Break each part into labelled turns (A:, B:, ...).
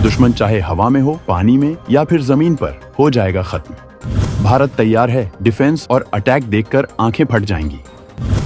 A: दुश्मन चाहे हवा में हो, पानी में या फिर जमीन पर, हो जाएगा खत्म। भारत तैयार है, डिफेंस और अटैक देखकर आंखें फट जाएंगी।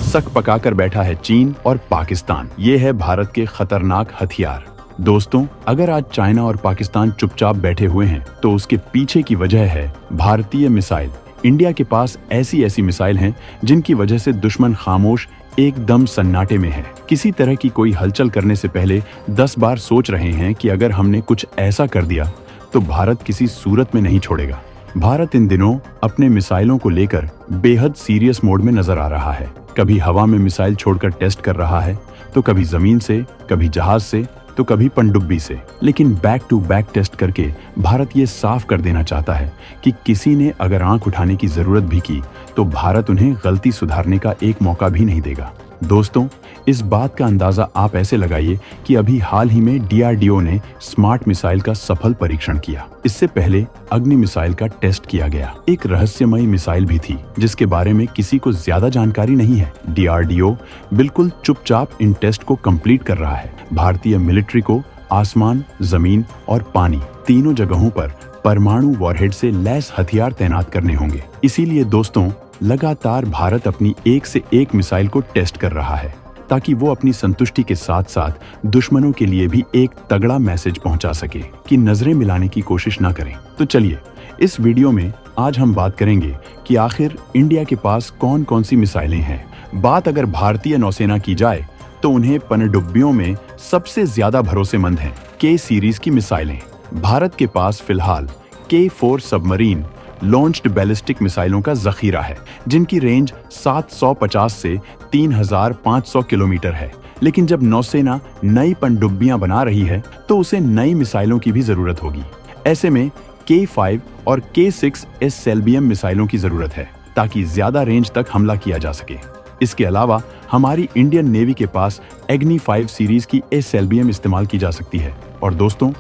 A: सक पकाकर बैठा है चीन और पाकिस्तान, ये है भारत के खतरनाक हथियार। दोस्तों, अगर आज चाइना और पाकिस्तान चुपचाप बैठे हुए हैं तो उसके पीछे की वजह है भारतीय मिसाइल। इंडिया के पास ऐसी ऐसी मिसाइल हैं जिनकी वजह से दुश्मन खामोश, एकदम सन्नाटे में है। किसी तरह की कोई हलचल करने से पहले 10 बार सोच रहे हैं कि अगर हमने कुछ ऐसा कर दिया तो भारत किसी सूरत में नहीं छोड़ेगा। भारत इन दिनों अपने मिसाइलों को लेकर बेहद सीरियस मोड में नजर आ रहा है। कभी हवा में मिसाइल छोड़कर टेस्ट कर रहा है, तो कभी जमीन से, कभी जहाज से, तो कभी पनडुब्बी से। लेकिन बैक टू बैक टेस्ट करके भारत ये साफ कर देना चाहता है कि किसी ने अगर आंख उठाने की जरूरत भी की तो भारत उन्हें गलती सुधारने का एक मौका भी नहीं देगा। दोस्तों, इस बात का अंदाजा आप ऐसे लगाइए कि अभी हाल ही में डीआरडीओ ने स्मार्ट मिसाइल का सफल परीक्षण किया। इससे पहले अग्नि मिसाइल का टेस्ट किया गया। एक रहस्यमयी मिसाइल भी थी जिसके बारे में किसी को ज्यादा जानकारी नहीं है। डीआरडीओ बिल्कुल चुपचाप इन टेस्ट को कंप्लीट कर रहा है। भारतीय मिलिट्री को आसमान, जमीन और पानी तीनों जगहों पर परमाणु वॉरहेड से लैस हथियार तैनात करने होंगे। इसीलिए दोस्तों, लगातार भारत अपनी एक से एक मिसाइल को टेस्ट कर रहा है ताकि वो अपनी संतुष्टि के साथ साथ दुश्मनों के लिए भी एक तगड़ा मैसेज पहुंचा सके कि नजरें मिलाने की कोशिश ना करें। तो चलिए, इस वीडियो में आज हम बात करेंगे कि आखिर इंडिया के पास कौन कौन सी मिसाइलें हैं। बात अगर भारतीय नौसेना की जाए तो उन्हें पनडुब्बियों में सबसे ज्यादा भरोसेमंद हैं के सीरीज की मिसाइलें। भारत के पास फिलहाल K4 सबमरीन लॉन्च्ड बैलिस्टिक मिसाइलों का जखीरा है जिनकी रेंज 750 से 3500 किलोमीटर है। लेकिन जब नौसेना नई पनडुब्बियां बना रही है तो उसे नई मिसाइलों की भी जरूरत होगी। ऐसे में K5 और K6 SLBM मिसाइलों की जरूरत है ताकि ज्यादा रेंज तक हमला किया जा सके। इसके अलावा हमारी इंडियन नेवी के पास एग्नि 5 सीरीज की SLBM इस्तेमाल की जा सकती है। और दोस्तों,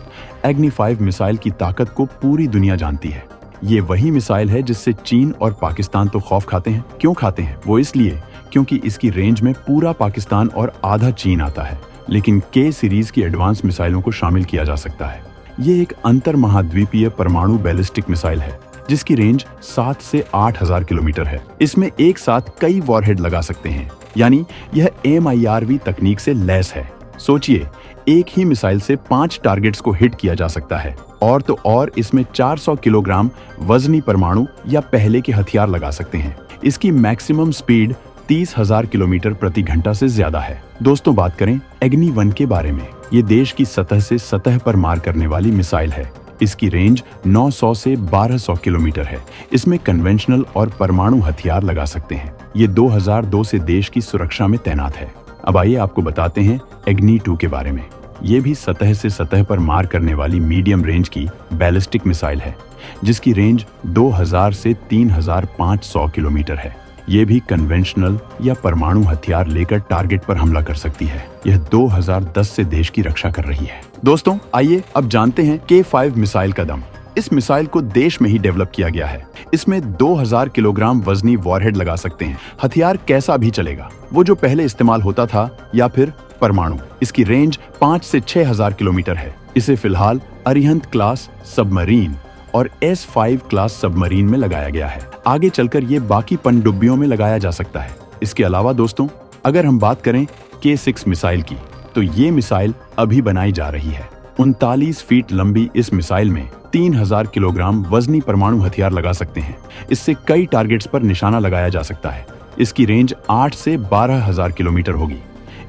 A: एग्नि 5 मिसाइल की ताकत को पूरी दुनिया जानती है। ये वही मिसाइल है जिससे चीन और पाकिस्तान तो खौफ खाते हैं। क्यों खाते हैं? वो इसलिए क्योंकि इसकी रेंज में पूरा पाकिस्तान और आधा चीन आता है। लेकिन K सीरीज की एडवांस मिसाइलों को शामिल किया जा सकता है। ये एक अंतर महाद्वीपीय परमाणु बैलिस्टिक मिसाइल है जिसकी रेंज 7 से 8000 किलोमीटर है। इसमें एक साथ कई वॉरहेड लगा सकते हैं, यानी यह MIRV तकनीक से लैस है। सोचिए, एक ही मिसाइल से 5 टारगेट्स को हिट किया जा सकता है। और तो और इसमें 400 किलोग्राम वजनी परमाणु या पहले के हथियार लगा सकते हैं। इसकी मैक्सिमम स्पीड 30,000 किलोमीटर प्रति घंटा से ज्यादा है। दोस्तों, बात करें अग्नि 1 के बारे में। ये देश की सतह से सतह पर मार करने वाली मिसाइल है। इसकी रेंज 900 से 1200 किलोमीटर है। इसमें कन्वेंशनल और परमाणु हथियार लगा सकते हैं। ये 2002 से देश की सुरक्षा में तैनात है। अब आइए आपको बताते हैं अग्नि 2 के बारे में। ये भी सतह से सतह पर मार करने वाली मीडियम रेंज की बैलिस्टिक मिसाइल है जिसकी रेंज 2000 से 3500 किलोमीटर है। ये भी कन्वेंशनल या परमाणु हथियार लेकर टारगेट पर हमला कर सकती है। यह 2010 से देश की रक्षा कर रही है। दोस्तों, आइए अब जानते हैं K5 मिसाइल का दम। इस मिसाइल को देश में ही डेवलप किया गया है। इसमें 2000 किलोग्राम वजनी वॉरहेड लगा सकते हैं। हथियार कैसा भी चलेगा, वो जो पहले इस्तेमाल होता था या फिर परमाणु। इसकी रेंज 5 से 6000 किलोमीटर है। इसे फिलहाल अरिहंत क्लास सबमरीन और S5 क्लास सबमरीन में लगाया गया है। आगे चलकर ये बाकी पनडुब्बियों में लगाया जा सकता है। इसके अलावा दोस्तों, अगर हम बात करें K6 मिसाइल की, तो ये मिसाइल अभी बनाई जा रही है। 39 फीट लंबी इस मिसाइल में 3000 किलोग्राम वजनी परमाणु हथियार लगा सकते हैं। इससे कई टारगेट्स पर निशाना लगाया जा सकता है। इसकी रेंज 8 से 12000 किलोमीटर होगी।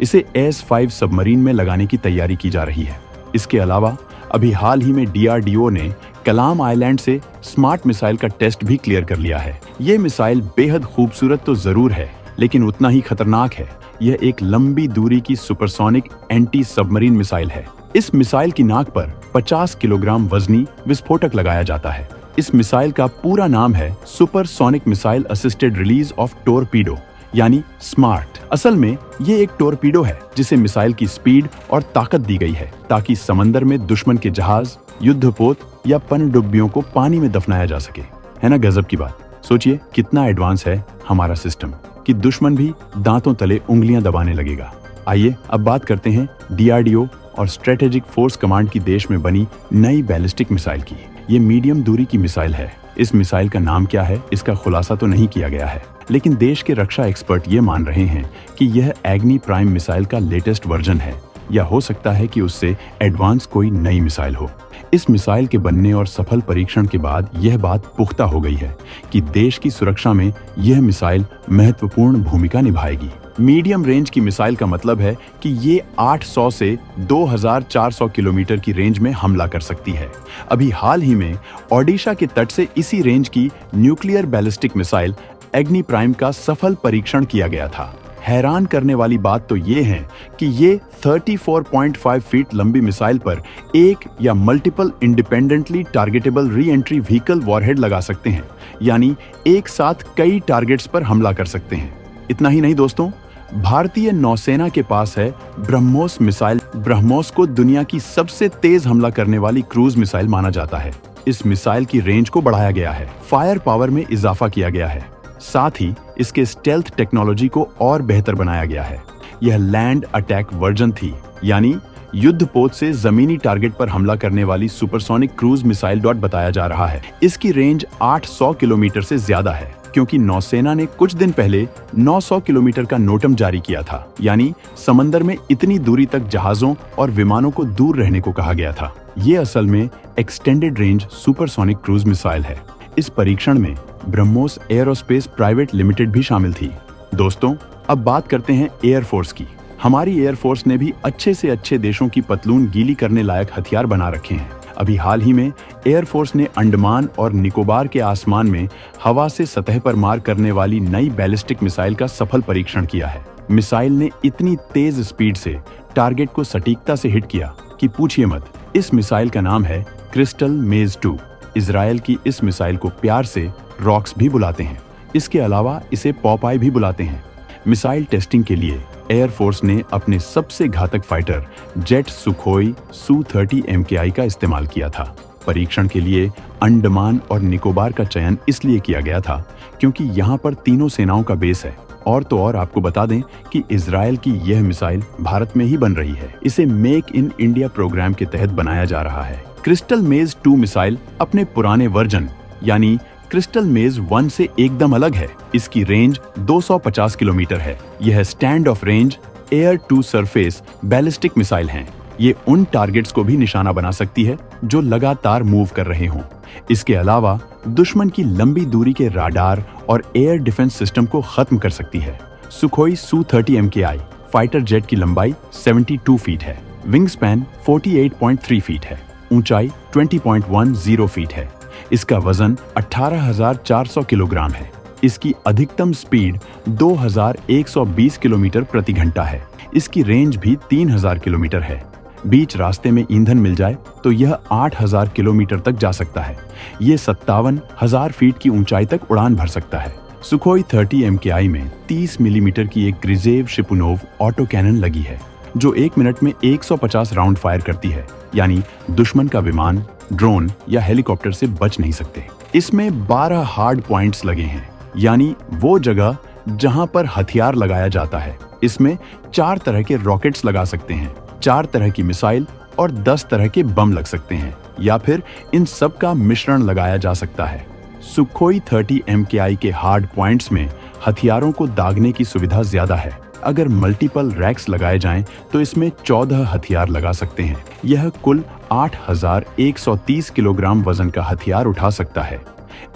A: इसे S5 सबमरीन में लगाने की तैयारी की जा रही है। इसके अलावा अभी हाल ही में डीआरडीओ ने कलाम आइलैंड से स्मार्ट मिसाइल का टेस्ट भी क्लियर कर लिया है। ये मिसाइल बेहद खूबसूरत तो जरूर है, लेकिन उतना ही खतरनाक है। यह एक लंबी दूरी की सुपरसोनिक एंटी सबमरीन मिसाइल है। इस मिसाइल की नाक पर 50 किलोग्राम वजनी विस्फोटक लगाया जाता है। इस मिसाइल का पूरा नाम है supersonic missile assisted release of torpedo, यानी स्मार्ट। असल में ये एक टोरपीडो है जिसे मिसाइल की स्पीड और ताकत दी गई है ताकि समंदर में दुश्मन के जहाज, युद्धपोत या पनडुब्बियों को पानी में दफनाया जा सके। है ना गजब की बात? सोचिए कितना एडवांस है हमारा सिस्टम कि दुश्मन भी दांतों तले उंगलियां दबाने लगेगा। आइए अब बात करते हैं डीआरडीओ और स्ट्रेटेजिक फोर्स कमांड की देश में बनी नई बैलिस्टिक मिसाइल की। ये मीडियम दूरी की मिसाइल है। इस मिसाइल का नाम क्या है, इसका खुलासा तो नहीं किया गया है, लेकिन देश के रक्षा एक्सपर्ट ये मान रहे हैं कि यह एग्नि प्राइम मिसाइल का लेटेस्ट वर्जन है, या हो सकता है कि उससे एडवांस कोई नई मिसाइल हो। इस मिसाइल के बनने और सफल परीक्षण के बाद यह बात पुख्ता हो गई है कि देश की सुरक्षा में यह मिसाइल महत्वपूर्ण भूमिका निभाएगी। मीडियम रेंज की मिसाइल का मतलब है कि ये 800 से 2400 किलोमीटर की रेंज में हमला कर सकती है। अभी हाल ही में ओडिशा के तट से इसी रेंज की न्यूक्लियर बैलिस्टिक मिसाइल एग्नि प्राइम का सफल परीक्षण किया गया था। हैरान करने वाली बात तो ये है कि ये 34.5 फीट लंबी मिसाइल पर एक या multiple independently targetable re entry vehicle warhead लगा सकते हैं, यानी एक साथ कई टारगेट्स पर हमला कर सकते हैं। इतना ही नहीं दोस्तों, भारतीय नौसेना के पास है ब्रह्मोस मिसाइल। ब्रह्मोस को दुनिया की सबसे तेज हमला करने वाली क्रूज मिसाइल माना जाता है। इस मिसाइल की रेंज को बढ़ाया गया है, फायर पावर में इजाफा किया गया है, साथ ही इसके स्टेल्थ टेक्नोलॉजी को और बेहतर बनाया गया है। यह लैंड अटैक वर्जन थी, यानी युद्धपोत से जमीनी टारगेट पर हमला करने वाली सुपरसोनिक क्रूज मिसाइल बताया जा रहा है। इसकी रेंज 800 किलोमीटर से ज्यादा है, क्योंकि नौसेना ने कुछ दिन पहले 900 किलोमीटर का नोटम जारी किया था, यानी समंदर में इतनी दूरी तक जहाजों और विमानों को दूर रहने को कहा गया था। ये असल में extended range supersonic cruise missile है। इस परीक्षण में ब्रह्मोस एयरोस्पेस प्राइवेट लिमिटेड भी शामिल थी। दोस्तों, अब बात करते हैं एयरफोर्स की। हमारी एयरफोर्स ने भी अच्छे से अच्छे देशों की पतलून गीली करने लायक हथियार बना रखे हैं। अभी हाल ही में एयरफोर्स ने अंडमान और निकोबार के आसमान में हवा से सतह पर मार करने वाली नई बैलिस्टिक मिसाइल का सफल परीक्षण किया है। मिसाइल ने इतनी तेज स्पीड से टारगेट को सटीकता से हिट किया कि पूछिए मत। इस मिसाइल का नाम है क्रिस्टल मेज 2। इजराइल की इस मिसाइल को प्यार से रॉक्स भी बुलाते हैं। इसके अलावा इसे पॉपाई भी बुलाते हैं। मिसाइल टेस्टिंग के लिए एयरफोर्स ने अपने सबसे घातक fighter jet Sukhoi Su-30 MKI का इस्तेमाल किया था। परीक्षण के लिए अंडमान और निकोबार का चयन इसलिए किया गया था क्योंकि यहाँ पर तीनों सेनाओं का बेस है। और तो और आपको बता दें कि इजराइल की यह मिसाइल भारत में ही बन रही है। इसे मेक इन इंडिया प्रोग्राम के तहत बनाया जा रहा है। क्रिस्टल मेज 2 मिसाइल अपने पुराने वर्जन यानी क्रिस्टल मेज 1 से एकदम अलग है। इसकी रेंज 250 किलोमीटर है। यह stand off range air to surface ballistic missile हैं। ये उन टारगेट्स को भी निशाना बना सकती है जो लगातार मूव कर रहे हों। इसके अलावा दुश्मन की लंबी दूरी के राडार और एयर डिफेंस सिस्टम को खत्म कर सकती है। Sukhoi Su-30 MKI fighter jet की लंबाई 72 फीट है, विंग स्पैन 48.3 फीट है, ऊंचाई 20.10 फीट है। इसका वजन 18,400 किलोग्राम है। इसकी अधिकतम स्पीड 2,120 किलोमीटर प्रति घंटा है। इसकी रेंज भी 3,000 किलोमीटर है। बीच रास्ते में ईंधन मिल जाए तो यह 8,000 किलोमीटर तक जा सकता है। ये 57,000 फीट की ऊंचाई तक उड़ान भर सकता है। सुखोई 30 MKI में 30 मिलीमीटर की एक ग्रिजेव शिपुनोव ऑटो कैनन लगी है, जो 1 मिनट में 150 राउंड फायर करती है, यानी दुश्मन का विमान, ड्रोन या हेलीकॉप्टर से बच नहीं सकते। इसमें 12 हार्ड पॉइंट्स लगे हैं, यानी वो जगह जहां पर हथियार लगाया जाता है। इसमें 4 तरह के रॉकेट्स लगा सकते हैं, 4 तरह की मिसाइल और 10 तरह के बम लग सकते हैं, या फिर इन सब का मिश्रण लगाया जा सकता है। सुखोई 30 MKI के हार्ड पॉइंट्स में हथियारों को दागने की सुविधा ज्यादा है। अगर मल्टीपल रैक्स लगाए जाएं तो इसमें 14 हथियार लगा सकते हैं। यह कुल 8,130 किलोग्राम वजन का हथियार उठा सकता है।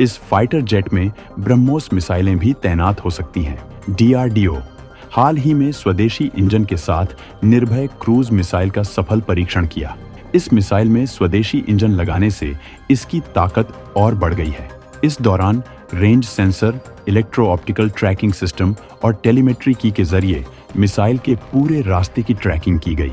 A: इस फाइटर जेट में ब्रह्मोस मिसाइलें भी तैनात हो सकती हैं। DRDO हाल ही में स्वदेशी इंजन के साथ निर्भय क्रूज मिसाइल का सफल परीक्षण किया। इस मिसाइल में स्वदेशी इंजन लगाने से इसकी ताकत और बढ़ गई है। इस दौरान range sensor, electro optical tracking system और टेलीमेट्री की के जरिए मिसाइल के पूरे रास्ते की ट्रैकिंग की गई।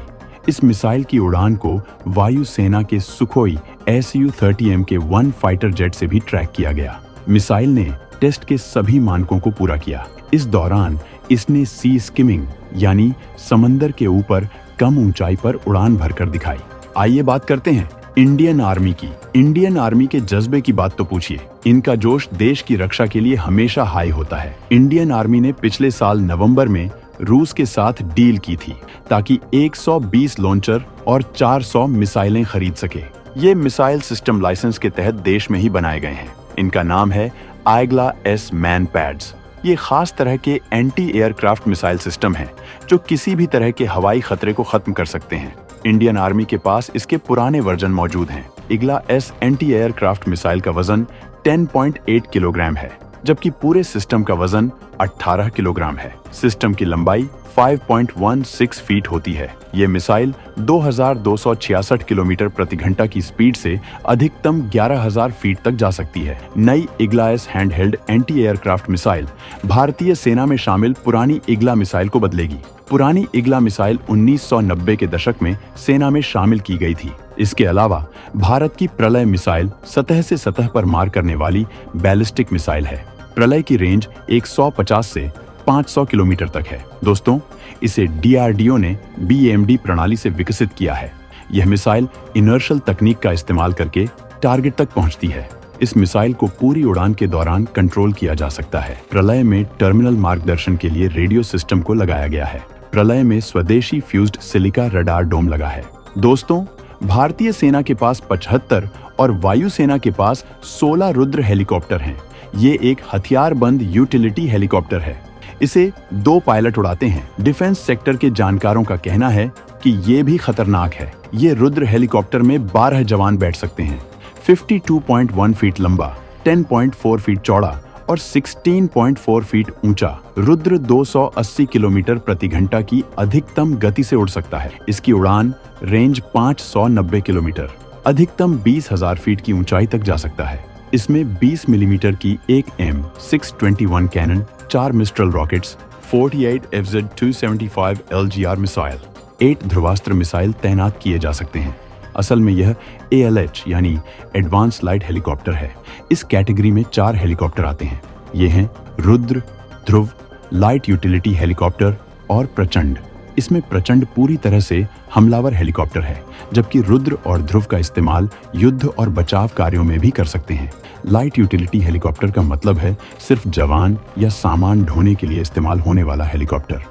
A: इस मिसाइल की उड़ान को वायुसेना के Sukhoi Su-30 Mk-1 fighter jet से भी ट्रैक किया गया। मिसाइल ने टेस्ट के सभी मानकों को पूरा किया। इस दौरान इसने सी स्किमिंग यानी समंदर के ऊपर कम ऊंचाई पर उड़ान भरकर दिखाई। आइए बात करते हैं इंडियन आर्मी की। इंडियन आर्मी के जज्बे की बात तो पूछिए। इनका जोश देश की रक्षा के लिए हमेशा हाई होता है। इंडियन आर्मी ने पिछले साल नवंबर में रूस के साथ डील की थी ताकि 120 लॉन्चर और 400 मिसाइलें खरीद सके। ये मिसाइल सिस्टम लाइसेंस के तहत देश में ही बनाए गए हैं। इनका नाम है आइग्ला एस मैन पैड्स। ये खास तरह के एंटी एयरक्राफ्ट मिसाइल सिस्टम हैं जो किसी भी तरह के हवाई खतरे को खत्म कर सकते हैं। इंडियन आर्मी के पास इसके पुराने वर्जन मौजूद हैं। Igla S anti aircraft missile का वजन 10.8 किलोग्राम है, जबकि पूरे सिस्टम का वजन 18 किलोग्राम है। सिस्टम की लंबाई 5.16 फीट होती है। ये मिसाइल 2266 किलोमीटर प्रति घंटा की स्पीड से अधिकतम 11,000 फीट तक जा सकती है। नई Igla S handheld anti aircraft missile भारतीय सेना में शामिल पुरानी इग्ला मिसाइल को बदलेगी। पुरानी इग्ला मिसाइल 1990 के दशक में सेना में शामिल की गई थी। इसके अलावा भारत की प्रलय मिसाइल सतह से सतह पर मार करने वाली बैलिस्टिक मिसाइल है। प्रलय की रेंज 150 से 500 किलोमीटर तक है। दोस्तों, इसे DRDO ने BAMD प्रणाली से विकसित किया है। यह मिसाइल इनर्शियल तकनीक का इस्तेमाल करके टारगेट तक पहुंचती है। इस मिसाइल को पूरी उड़ान के दौरान कंट्रोल किया जा सकता है। प्रलय में टर्मिनल मार्गदर्शन के लिए रेडियो सिस्टम को लगाया गया है। प्रलय में स्वदेशी फ्यूज्ड सिलिका रडार डोम लगा है। दोस्तों, भारतीय सेना के पास 75 और वायुसेना के पास 16 रुद्र हेलीकॉप्टर हैं। ये एक हथियारबंद यूटिलिटी हेलीकॉप्टर है। इसे 2 पायलट उड़ाते हैं। डिफेंस सेक्टर के जानकारों का कहना है कि ये भी खतरनाक है। ये रुद्र हेलीकॉप्टर में 12 जवान बैठ सकते हैं। 52.1 फीट लंबा, 10.4 फीट चौड़ा और 16.4 फीट ऊंचा रुद्र 280 किलोमीटर प्रति घंटा की अधिकतम गति से उड़ सकता है। इसकी उड़ान रेंज 590 किलोमीटर, अधिकतम 20,000 फीट की ऊंचाई तक जा सकता है। इसमें 20 मिलीमीटर की एक M621 cannon, 4 Mistral rockets, 48 FZ275 LGR missile, 8 Dhruvastra missile तैनात किए जा सकते हैं। असल में यह ALH यानी एडवांस लाइट हेलीकॉप्टर है। इस कैटेगरी में 4 हेलीकॉप्टर आते हैं। ये हैं रुद्र, ध्रुव, लाइट यूटिलिटी हेलीकॉप्टर और प्रचंड। इसमें प्रचंड पूरी तरह से हमलावर हेलीकॉप्टर है, जबकि रुद्र और ध्रुव का इस्तेमाल युद्ध और बचाव कार्यों में भी कर सकते हैं। लाइट यूटिलिटी हेलीकॉप्टर का मतलब है सिर्फ जवान या सामान ढोने के लिए इस्तेमाल होने वाला हेलीकॉप्टर।